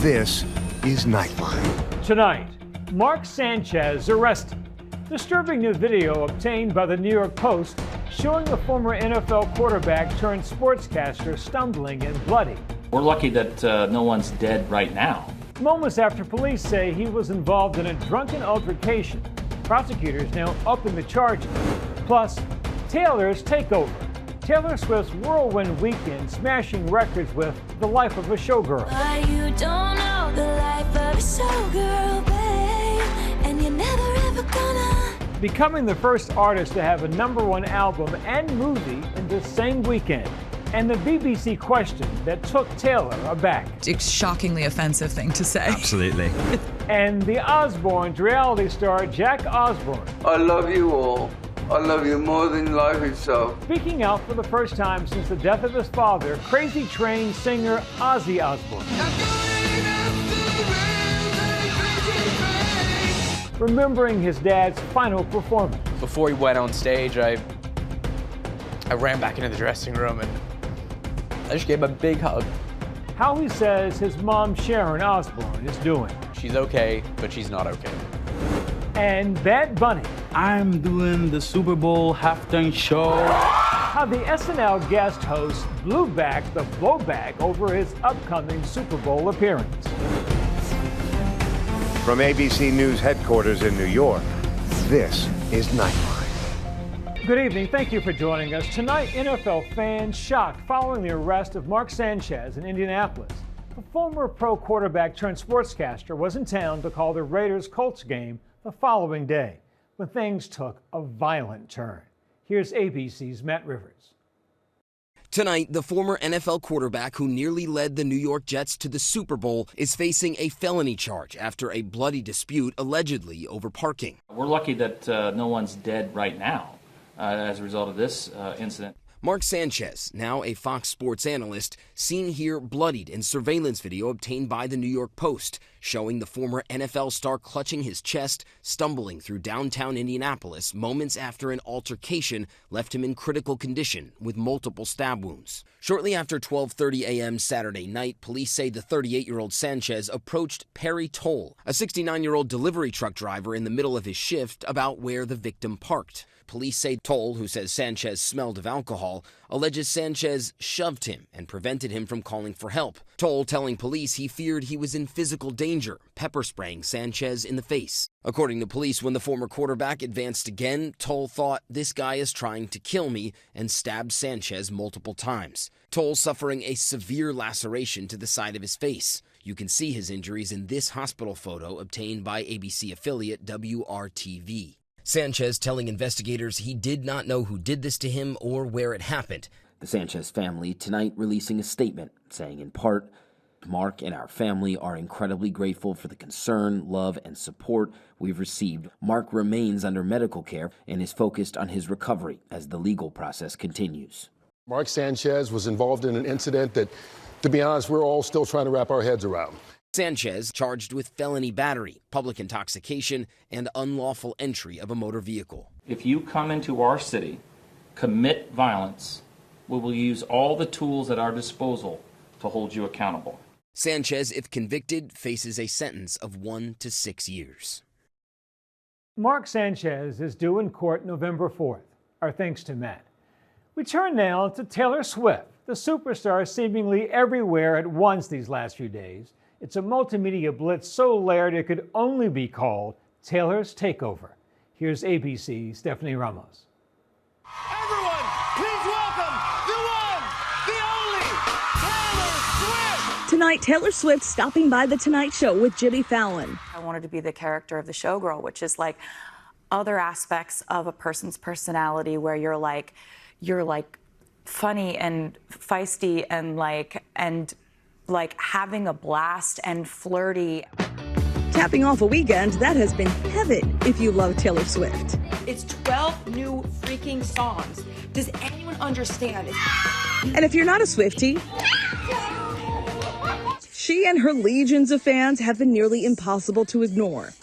This is Nightline. Tonight, Mark Sanchez arrested. Disturbing new video obtained by the New York Post showing the former NFL quarterback turned sportscaster stumbling and bloody. We're lucky that no one's dead right now. Moments after police say he was involved in a drunken altercation. Prosecutors now upping the charges. Plus, Taylor's takeover. Taylor Swift's whirlwind weekend smashing records with The Life of a Showgirl. But you don't know the life of a showgirl, babe, and you're never ever gonna. Becoming the first artist to have a #1 album and movie in the same weekend. And the BBC question that took Taylor aback. It's a shockingly offensive thing to say. Absolutely. And the Osbournes reality star Jack Osbourne. I love you all. I love you more than life itself. Speaking out for the first time since the death of his father, Crazy Train singer Ozzy Osbourne. Remembering his dad's final performance. Before he went on stage, I ran back into the dressing room and I just gave him a big hug. How he says his mom Sharon Osbourne is doing. She's okay, but she's not okay. And Bad Bunny. I'm doing the Super Bowl halftime show. How the SNL guest host blew back the blowback over his upcoming Super Bowl appearance. From ABC News headquarters in New York, this is Nightline. Good evening. Thank you for joining us. Tonight, NFL fans shocked following the arrest of Mark Sanchez in Indianapolis. The former pro quarterback turned sportscaster was in town to call the Raiders-Colts game the following day when things took a violent turn. Here's ABC's Matt Rivers. Tonight, the former NFL quarterback who nearly led the New York Jets to the Super Bowl is facing a felony charge after a bloody dispute allegedly over parking. We're lucky that no one's dead right now as a result of this incident. Mark Sanchez, now a Fox Sports analyst, seen here bloodied in surveillance video obtained by the New York Post, showing the former NFL star clutching his chest, stumbling through downtown Indianapolis moments after an altercation left him in critical condition with multiple stab wounds. Shortly after 12:30 a.m. Saturday night, police say the 38-year-old Sanchez approached Perry Toll, a 69-year-old delivery truck driver in the middle of his shift, about where the victim parked. Police say Toll, who says Sanchez smelled of alcohol, alleges Sanchez shoved him and prevented him from calling for help. Toll telling police he feared he was in physical danger, pepper spraying Sanchez in the face. According to police, when the former quarterback advanced again, Toll thought, "This guy is trying to kill me," and stabbed Sanchez multiple times. Toll suffering a severe laceration to the side of his face. You can see his injuries in this hospital photo obtained by ABC affiliate WRTV. Sanchez telling investigators he did not know who did this to him or where it happened. The Sanchez family tonight releasing a statement saying in part, "Mark and our family are incredibly grateful for the concern, love, and support we've received. Mark remains under medical care and is focused on his recovery as the legal process continues." Mark Sanchez was involved in an incident that, to be honest, we're all still trying to wrap our heads around. Sanchez charged with felony battery, public intoxication, and unlawful entry of a motor vehicle. If you come into our city, commit violence, we will use all the tools at our disposal to hold you accountable. Sanchez, if convicted, faces a sentence of 1 to 6 years. Mark Sanchez is due in court November 4th. Our thanks to Matt. We turn now to Taylor Swift, the superstar seemingly everywhere at once these last few days. It's a multimedia blitz so layered it could only be called Taylor's Takeover. Here's ABC's Stephanie Ramos. Everyone, please welcome the one, the only, Taylor Swift! Tonight, Taylor Swift stopping by The Tonight Show with Jimmy Fallon. I wanted to be the character of the showgirl, which is like other aspects of a person's personality where you're like funny and feisty and having a blast and flirty. Capping off a weekend that has been heaven if you love Taylor Swift. It's 12 new freaking songs. Does anyone understand? And if you're not a Swiftie, she and her legions of fans have been nearly impossible to ignore.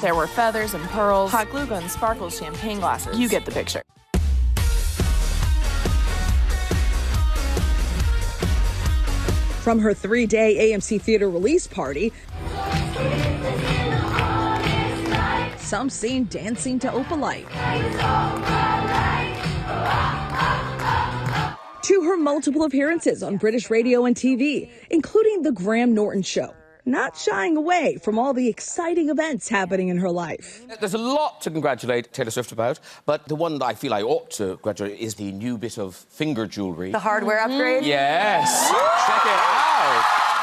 There were feathers and pearls, hot glue guns, sparkles, champagne glasses. You get the picture. From her 3-day AMC Theater release party, some seen dancing to Opalite, to her multiple appearances on British radio and TV, including The Graham Norton Show, not shying away from all the exciting events happening in her life. There's a lot to congratulate Taylor Swift about, but the one that I feel I ought to congratulate is the new bit of finger jewelry. The hardware upgrade? Yes. Check it out.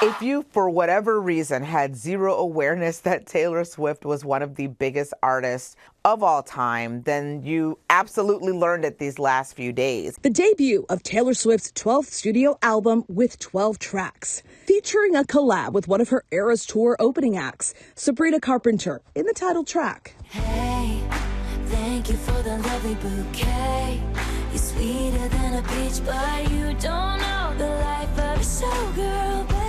If you, for whatever reason, had zero awareness that Taylor Swift was one of the biggest artists of all time, then you absolutely learned it these last few days. The debut of Taylor Swift's 12th studio album with 12 tracks, featuring a collab with one of her Eras Tour opening acts, Sabrina Carpenter, in the title track. Hey, thank you for the lovely bouquet. You're sweeter than a peach, but you don't know the life of a showgirl, babe.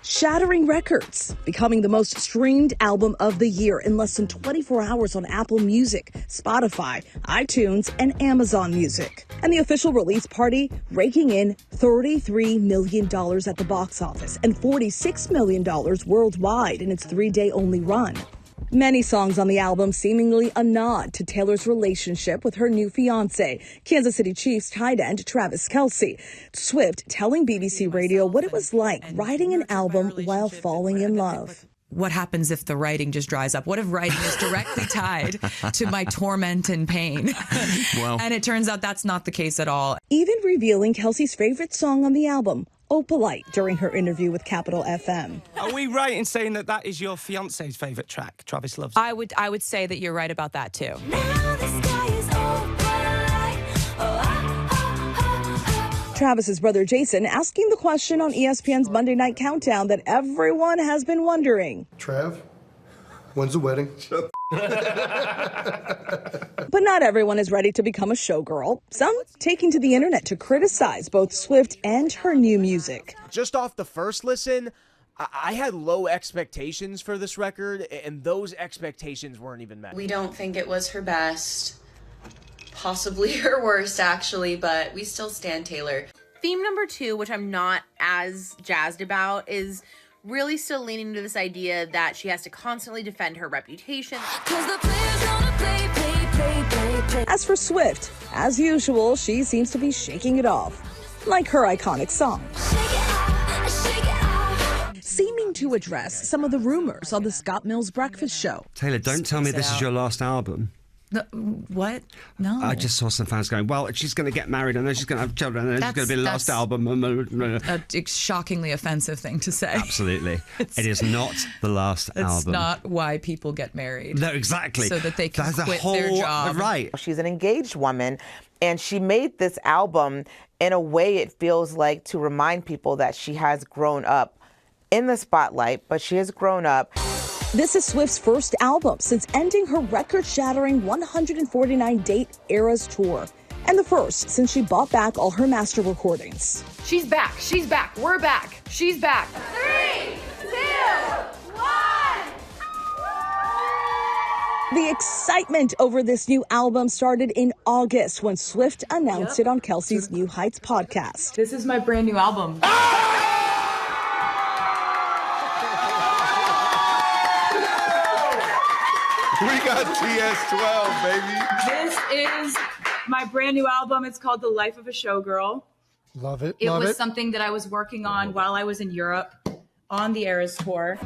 Shattering records, becoming the most streamed album of the year in less than 24 hours on Apple Music, Spotify, iTunes, and Amazon Music. And the official release party raking in $33 million at the box office and $46 million worldwide in its 3-day only run. Many songs on the album seemingly a nod to Taylor's relationship with her new fiancé, Kansas City Chiefs tight end Travis Kelce. Swift telling BBC Radio what it was like writing an album while falling in love. What happens if the writing just dries up? What if writing is directly tied to my torment and pain? Well. And it turns out that's not the case at all. Even revealing Kelce's favorite song on the album, Opalite, during her interview with Capital FM. Are we right in saying that that is your fiancé's favourite track? Travis loves it. I would say that you're right about that too. Travis's brother Jason asking the question on ESPN's Monday Night Countdown that everyone has been wondering. Trav, when's the wedding? But not everyone is ready to become a showgirl. Some taking to the internet to criticize both Swift and her new music. Just off the first listen, I had low expectations for this record, and those expectations weren't even met. We don't think it was her best, possibly her worst actually, but we still stand Taylor. Theme number 2, which I'm not as jazzed about, is really still leaning to this idea that she has to constantly defend her reputation. As for Swift, as usual, she seems to be shaking it off, like her iconic song. Seeming to address some of the rumors on the Scott Mills Breakfast Show. Taylor, don't tell me this is your last album. No, what? No. I just saw some fans going, well, she's going to get married, and then she's going to have children, and then she's going to be the last album. A shockingly offensive thing to say. Absolutely. It is not the last album. It's not why people get married. No, exactly. So that they can quit whole, their job. Right. She's an engaged woman, and she made this album in a way it feels like to remind people that she has grown up in the spotlight, but she has grown up. This is Swift's first album since ending her record-shattering 149-date Eras Tour, and the first since she bought back all her master recordings. She's back. She's back. We're back. She's back. 3, 2, 1. The excitement over this new album started in August when Swift announced it on Kelsey's New Heights podcast. This is my brand new album. We got TS12, baby. This is my brand new album. It's called The Life of a Showgirl. Love it. It was something that I was working on while I was in Europe on the Eras Tour.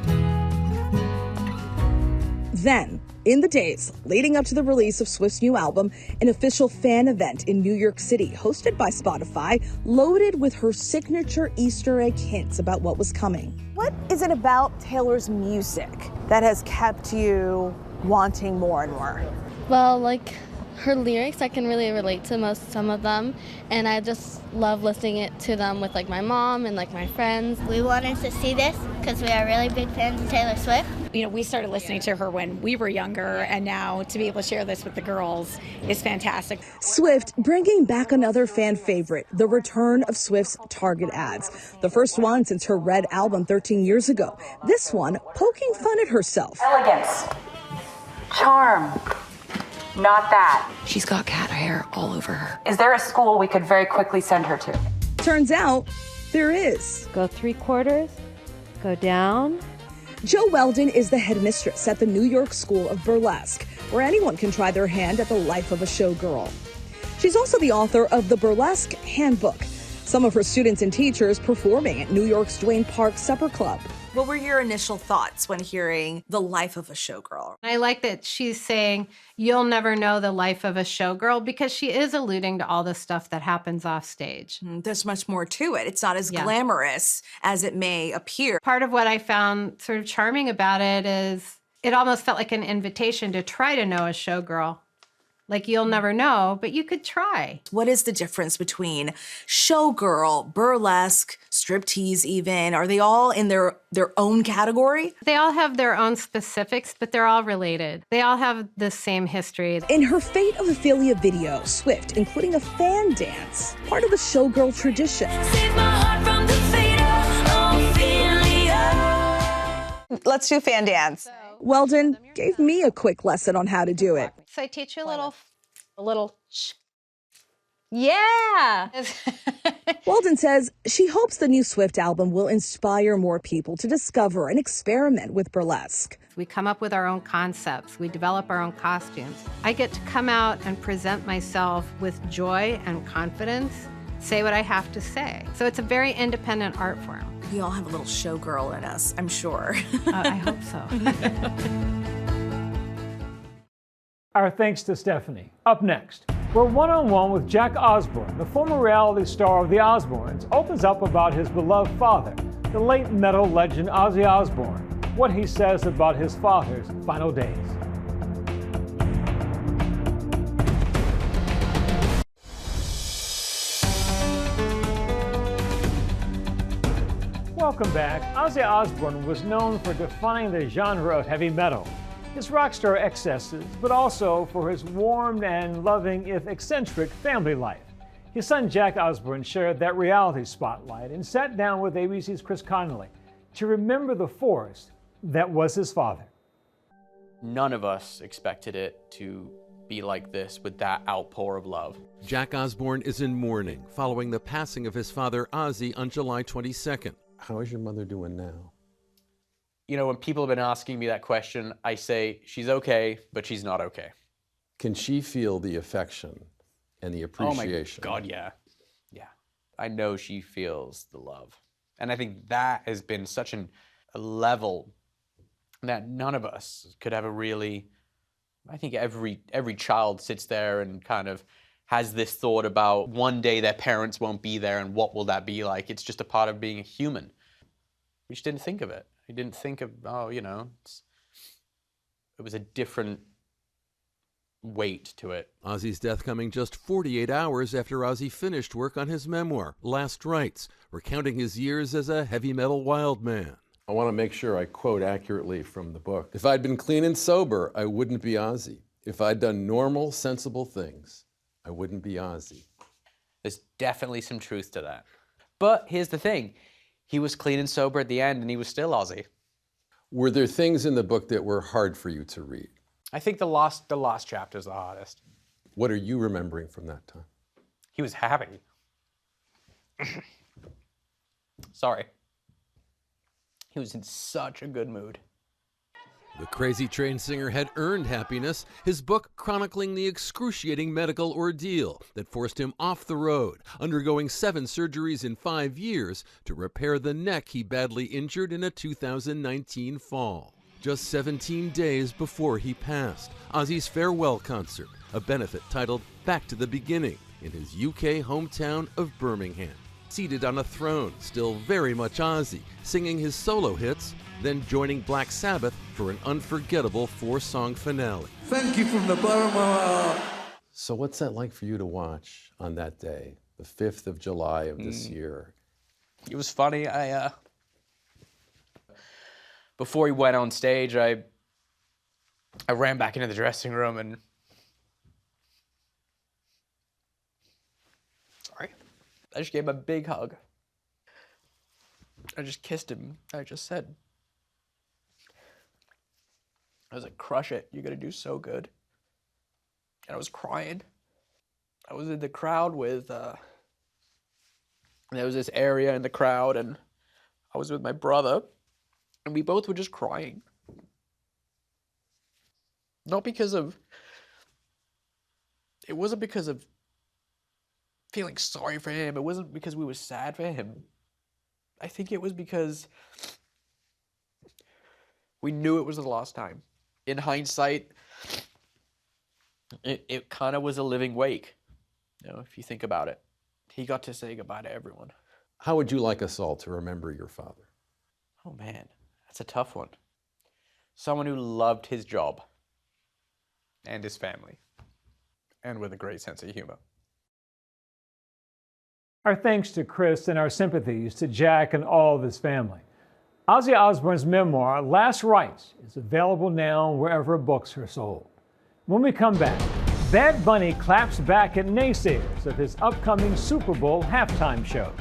Then, in the days leading up to the release of Swift's new album, an official fan event in New York City hosted by Spotify, loaded with her signature Easter egg hints about what was coming. What is it about Taylor's music that has kept you wanting more and more? Well, like her lyrics, I can really relate to some of them, and I just love listening to them with like my mom and like my friends. We wanted to see this because we are really big fans of Taylor Swift. You know, we started listening to her when we were younger, and now to be able to share this with the girls is fantastic. Swift bringing back another fan favorite, the return of Swift's Target ads. The first one since her Red album 13 years ago. This one poking fun at herself. Elegance. Charm. Not that. She's got cat hair all over her. Is there a school we could very quickly send her to? Turns out, there is. Go 3/4, go down. Jo Weldon is the headmistress at the New York School of Burlesque, where anyone can try their hand at the life of a showgirl. She's also the author of the Burlesque Handbook. Some of her students and teachers performing at New York's Duane Park Supper Club. What were your initial thoughts when hearing the life of a showgirl? I like that she's saying you'll never know the life of a showgirl because she is alluding to all the stuff that happens off stage. There's much more to it. It's not as glamorous as it may appear. Part of what I found sort of charming about it is it almost felt like an invitation to try to know a showgirl. Like, you'll never know, but you could try. What is the difference between showgirl, burlesque, striptease even? Are they all in their own category? They all have their own specifics, but they're all related. They all have the same history. In her Fate of Ophelia video, Swift including a fan dance, part of the showgirl tradition. Save my heart from the fate of Ophelia. Let's do fan dance. Weldon gave me a quick lesson on how to do it. So I teach you a little yeah. Weldon says she hopes the new Swift album will inspire more people to discover and experiment with burlesque. We come up with our own concepts. We develop our own costumes. I get to come out and present myself with joy and confidence, say what I have to say. So it's a very independent art form. We all have a little showgirl in us, I'm sure. I hope so. Our thanks to Stephanie. Up next, we're one-on-one with Jack Osbourne. The former reality star of the Osbournes opens up about his beloved father, the late metal legend Ozzy Osbourne, what he says about his father's final days. Welcome back. Ozzy Osbourne was known for defying the genre of heavy metal, his rock star excesses, but also for his warm and loving, if eccentric, family life. His son Jack Osbourne shared that reality spotlight and sat down with ABC's Chris Connolly to remember the force that was his father. None of us expected it to be like this with that outpour of love. Jack Osbourne is in mourning following the passing of his father Ozzy on July 22nd. How is your mother doing now? You know, when people have been asking me that question, I say she's okay, but she's not okay. Can she feel the affection and the appreciation? Oh my God, yeah. Yeah. I know she feels the love. And I think that has been such a level that none of us could ever really, I think every child sits there and kind of has this thought about one day their parents won't be there and what will that be like. It's just a part of being a human. We just didn't think of it. We didn't think of, it was a different weight to it. Ozzy's death coming just 48 hours after Ozzy finished work on his memoir, Last Rites, recounting his years as a heavy metal wild man. I want to make sure I quote accurately from the book. If I'd been clean and sober, I wouldn't be Ozzy. If I'd done normal, sensible things, I wouldn't be Ozzy. There's definitely some truth to that. But here's the thing. He was clean and sober at the end, and he was still Ozzy. Were there things in the book that were hard for you to read? I think the last chapter is the hardest. What are you remembering from that time? He was happy. Sorry. He was in such a good mood. The Crazy Train singer had earned happiness, his book chronicling the excruciating medical ordeal that forced him off the road, undergoing 7 surgeries in 5 years to repair the neck he badly injured in a 2019 fall. Just 17 days before he passed, Ozzy's farewell concert, a benefit titled Back to the Beginning, in his UK hometown of Birmingham. Seated on a throne, still very much Ozzy, singing his solo hits, then joining Black Sabbath for an unforgettable 4-song finale. Thank you from the bottom of my heart. So what's that like for you to watch on that day, the 5th of July of this year? It was funny. Before he went on stage, I ran back into the dressing room and I just gave him a big hug. I just kissed him. I just said, I was like, crush it. You're going to do so good. And I was crying. I was in the crowd with there was this area in the crowd, and I was with my brother, and we both were just crying. Not because of, it wasn't because of feeling sorry for him. It wasn't because we were sad for him. I think it was because we knew it was the last time. In hindsight, it kind of was a living wake, you know, if you think about it. He got to say goodbye to everyone. How would you like us all to remember your father? Oh man, that's a tough one. Someone who loved his job and his family, and with a great sense of humor. Our thanks to Chris and our sympathies to Jack and all of his family. Ozzy Osbourne's memoir, Last Rites, is available now wherever books are sold. When we come back, Bad Bunny claps back at naysayers of his upcoming Super Bowl halftime show.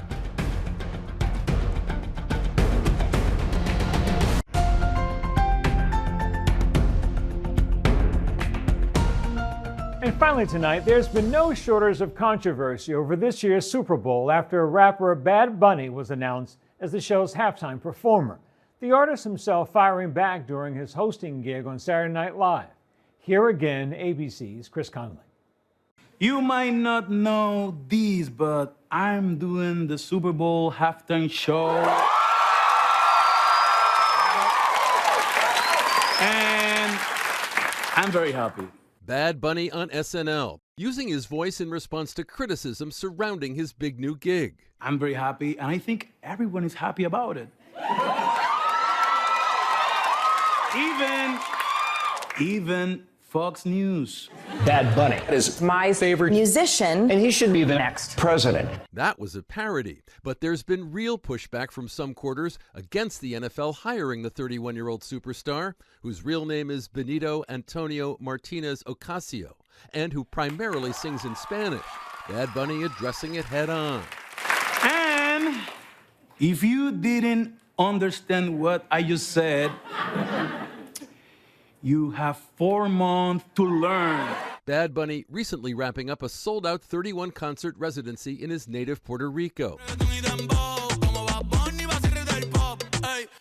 And finally tonight, there's been no shortage of controversy over this year's Super Bowl after rapper Bad Bunny was announced as the show's halftime performer. The artist himself firing back during his hosting gig on Saturday Night Live. Here again, ABC's Chris Conley. You might not know these, but I'm doing the Super Bowl halftime show. And I'm very happy. Bad Bunny on SNL, using his voice in response to criticism surrounding his big new gig. I'm very happy, and I think everyone is happy about it. Even Fox News. Bad Bunny is my favorite musician, and he should be the next president. That was a parody, but there's been real pushback from some quarters against the NFL hiring the 31-year-old superstar, whose real name is Benito Antonio Martinez Ocasio, and who primarily sings in Spanish. Bad Bunny addressing it head on. And if you didn't understand what I just said, you have 4 months to learn. Bad Bunny recently wrapping up a sold-out 31-concert residency in his native Puerto Rico.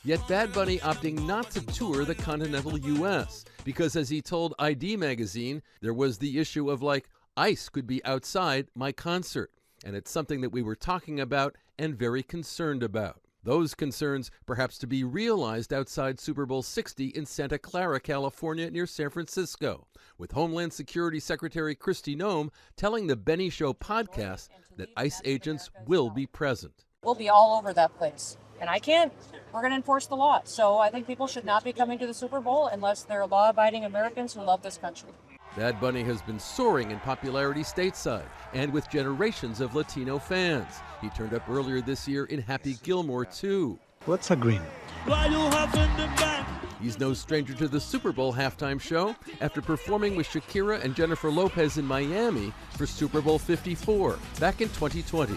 Yet Bad Bunny opting not to tour the continental U.S. because, as he told ID magazine, there was the issue of, like, ICE could be outside my concert. And it's something that we were talking about and very concerned about. Those concerns perhaps to be realized outside Super Bowl 60 in Santa Clara, California, near San Francisco, with Homeland Security Secretary Kristi Noem telling the Benny Show podcast that ICE agents will be present. We'll be all over that place. And we're going to enforce the law. So I think people should not be coming to the Super Bowl unless they're law-abiding Americans who love this country. Bad Bunny has been soaring in popularity stateside and with generations of Latino fans. He turned up earlier this year in Happy Gilmore 2. What's a green? He's no stranger to the Super Bowl halftime show after performing with Shakira and Jennifer Lopez in Miami for Super Bowl 54 back in 2020.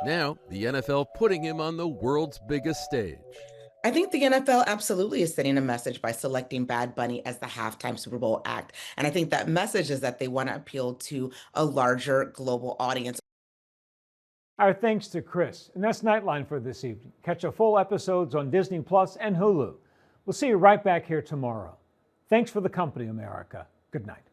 Now, the NFL putting him on the world's biggest stage. I think the NFL absolutely is sending a message by selecting Bad Bunny as the halftime Super Bowl act. And I think that message is that they want to appeal to a larger global audience. Our thanks to Chris. And that's Nightline for this evening. Catch our full episodes on Disney Plus and Hulu. We'll see you right back here tomorrow. Thanks for the company, America. Good night.